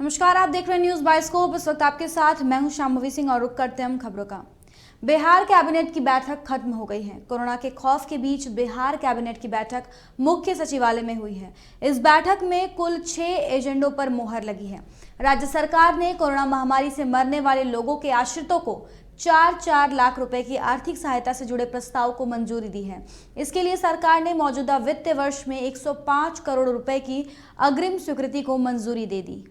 नमस्कार, आप देख रहे हैं न्यूज बाइस्कोप। इस वक्त आपके साथ मैं हूं शाम्भवी सिंह और रुक करते हैं हम खबरों का। बिहार कैबिनेट की बैठक खत्म हो गई है। कोरोना के खौफ के बीच बिहार कैबिनेट की बैठक मुख्य सचिवालय में हुई है। इस बैठक में कुल 6 एजेंडों पर मुहर लगी है। राज्य सरकार ने कोरोना महामारी से मरने वाले लोगों के आश्रितों को 4-4 लाख रुपए की आर्थिक सहायता से जुड़े प्रस्ताव को मंजूरी दी है। इसके लिए सरकार ने मौजूदा वित्तीय वर्ष में 105 करोड़ रुपए की अग्रिम स्वीकृति को मंजूरी दे दी।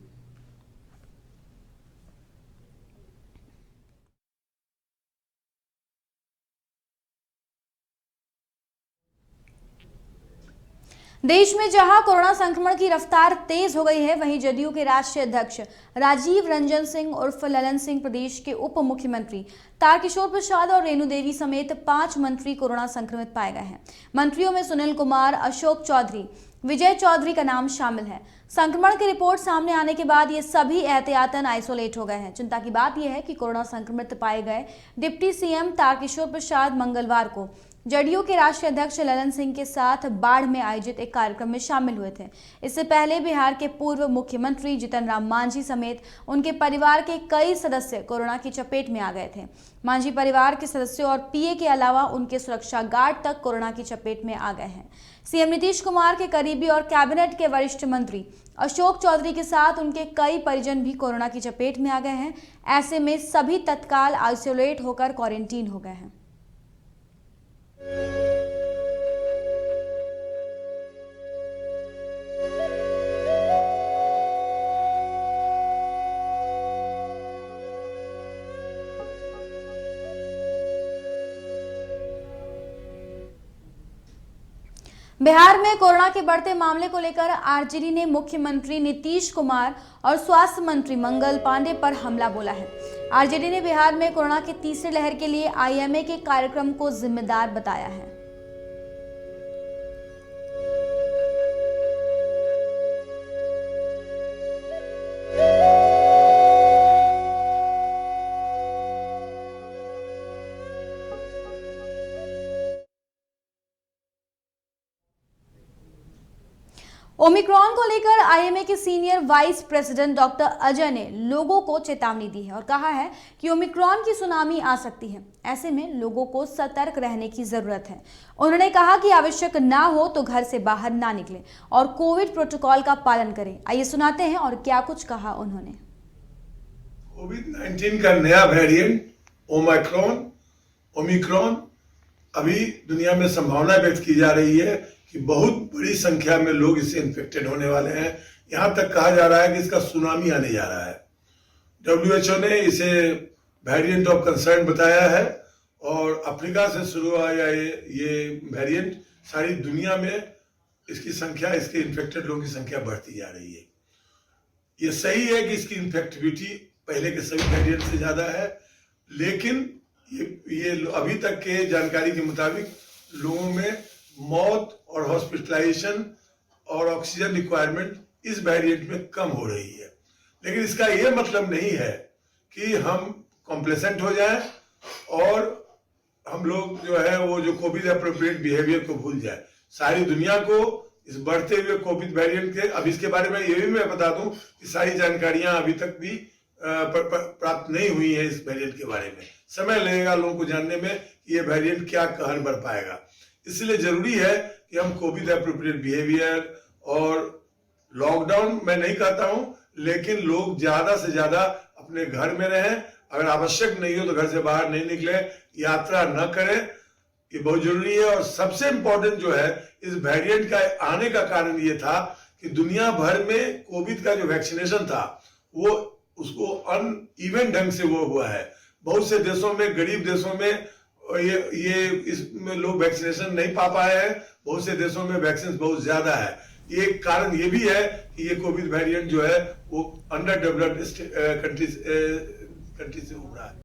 देश में जहां कोरोना संक्रमण की रफ्तार तेज हो गई है, वहीं जदयू के राष्ट्रीय अध्यक्ष राजीव रंजन सिंह उर्फ ललन सिंह, प्रदेश के उप मुख्यमंत्री तारकिशोर प्रसाद और रेणु देवी समेत 5 मंत्री कोरोना संक्रमित पाए गए हैं। मंत्रियों में सुनील कुमार, अशोक चौधरी, विजय चौधरी का नाम शामिल है। संक्रमण की रिपोर्ट सामने आने के बाद ये सभी एहतियातन आइसोलेट हो गए हैं। चिंता की बात यह है कि कोरोना संक्रमित पाए गए डिप्टी सीएम तारकिशोर प्रसाद मंगलवार को जदयू के राष्ट्रीय अध्यक्ष ललन सिंह के साथ बाढ़ में आयोजित एक कार्यक्रम में शामिल हुए थे। इससे पहले बिहार के पूर्व मुख्यमंत्री जीतन राम मांझी समेत उनके परिवार के कई सदस्य कोरोना की चपेट में आ गए थे। मांझी परिवार के सदस्यों और पीए के अलावा उनके सुरक्षा गार्ड तक कोरोना की चपेट में आ गए हैं। सीएम नीतीश कुमार के करीबी और कैबिनेट के वरिष्ठ मंत्री अशोक चौधरी के साथ उनके कई परिजन भी कोरोना की चपेट में आ गए हैं। ऐसे में सभी तत्काल आइसोलेट होकर क्वारंटीन हो गए हैं। बिहार में कोरोना के बढ़ते मामले को लेकर आरजेडी ने मुख्यमंत्री नीतीश कुमार और स्वास्थ्य मंत्री मंगल पांडे पर हमला बोला है। आरजेडी ने बिहार में कोरोना की तीसरी लहर के लिए आईएमए के कार्यक्रम को जिम्मेदार बताया है। ओमिक्रॉन को लेकर आईएमए के senior vice president doctor Ajay ने लोगों को चेतावनी दी है और कहा है कि ओमिक्रॉन की सुनामी आ सकती है। ऐसे में लोगों को सतर्क रहने की जरूरत है। उन्होंने कहा कि आवश्यक ना हो तो घर से बाहर ना निकलें और कोविड प्रोटोकॉल का पालन करें। आइए सुनाते हैं और क्या कुछ कहा उन्होंने। कोविड-19 का नया वेरिएंट ओमिक्रॉन अभी दुनिया में संभावना व्यक्त की जा रही है कि बहुत बड़ी संख्या में लोग इससे इन्फेक्टेड होने वाले हैं। यहां तक कहा जा रहा है कि इसका सुनामी आने जा रहा है। WHO ने इसे वेरिएंट ऑफ कंसर्न बताया है और अफ्रीका से शुरू हुआ ये वेरिएंट सारी दुनिया में इसकी संख्या, इसके इन्फेक्टेड लोगों की संख्या बढ़ती जा रही है। ये सही है कि इसकी इन्फेक्टिविटी पहले के सभी वेरिएंट से ज्यादा है, लेकिन ये अभी तक के जानकारी के मुताबिक लोगों में मौत और हॉस्पिटलाइजेशन और ऑक्सीजन रिक्वायरमेंट इस वेरिएंट में कम हो रही है। लेकिन इसका यह मतलब नहीं है कि हम कॉम्प्लेसेंट हो जाएं और हम लोग जो है वो जो कोविड एप्रोप्रिएट बिहेवियर को भूल जाए। सारी दुनिया को इस बढ़ते हुए कोविड वेरिएंट के, अब इसके बारे में ये भी मैं बता दूं कि सारी जानकारियां अभी तक भी प्राप्त नहीं हुई है। इस वेरिएंट के बारे में समय लगेगा लोगों को जानने में कि ये वेरिएंट क्या कहर बर पाएगा। इसलिए जरूरी है कि हम कोविड एप्रोप्रिएट बिहेवियर और लॉकडाउन मैं नहीं कहता हूं, लेकिन लोग ज्यादा से ज्यादा अपने घर में रहें। अगर आवश्यक नहीं हो तो घर से बाहर नहीं निकले, यात्रा न करें, ये बहुत जरूरी है। और सबसे इंपॉर्टेंट जो है, इस वेरिएंट का आने का कारण ये था कि दुनिया भर में कोविड का जो वैक्सीनेशन था वो उसको अनइवन ढंग से वो हुआ है। बहुत से देशों में, गरीब देशों में ये इसमें लोग वैक्सीनेशन नहीं पा पाए हैं। बहुत से देशों में वैक्सीन बहुत ज्यादा है। ये कारण ये भी है कि ये कोविड वेरिएंट जो है वो अंडर डेवलप्ड कंट्री से उभरा है।